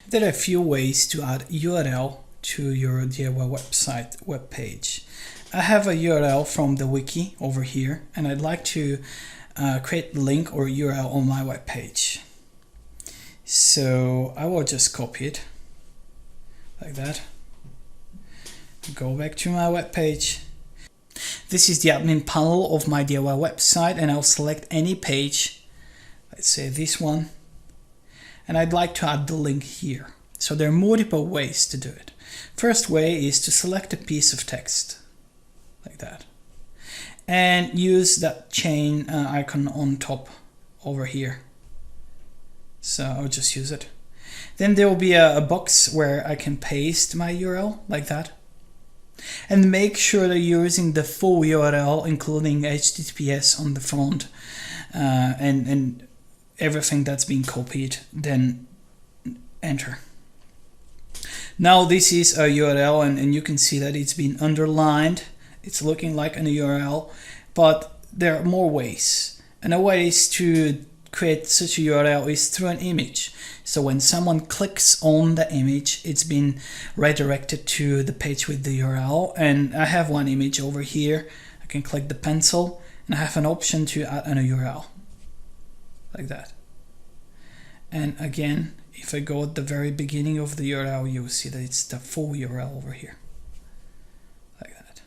There are a few ways to add URL to your DIY website web page. I have a URL from the wiki over here, and I'd like to create a link or URL on my web page. So I will just copy it like that. Go back to my web page. This is the admin panel of my DIY website, and I'll select any page. Let's say this one. And I'd like to add the link here. So there are multiple ways to do it. First way is to select a piece of text like that and use that chain icon on top over here. So I'll just use it. Then there will be a box where I can paste my URL like that. And make sure that you're using the full URL, including HTTPS on the front and everything that's been copied, then enter. Now this is a URL, and you can see that it's been underlined. It's looking like an URL, but there are more ways. And a way is to create such a URL is through an image. So when someone clicks on the image, it's been redirected to the page with the URL. And I have one image over here. I can click the pencil and I have an option to add a URL like that. And again, if I go at the very beginning of the URL, you will see that it's the full URL over here like that.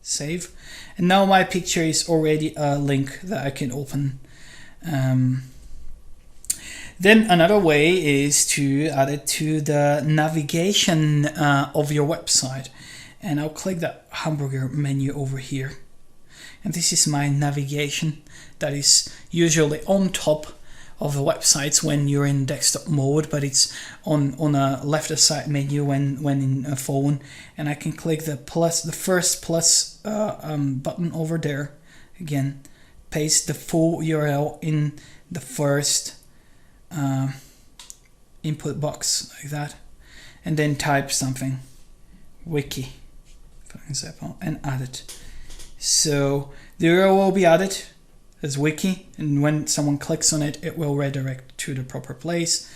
Save. And now my picture is already a link that I can open. Then another way is to add it to the navigation of your website. And I'll click that hamburger menu over here. And this is my navigation that is usually on top of the websites when you're in desktop mode, but it's on a left side menu when in a phone. And I can click the first plus button over there. Again, paste the full URL in the first input box like that, and then type something, wiki for example, and add it. So the URL will be added as wiki, and when someone clicks on it, it will redirect to the proper place.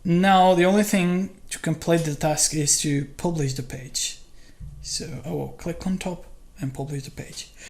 Now the only thing to complete the task is to publish the page. So I will click on top and publish the page.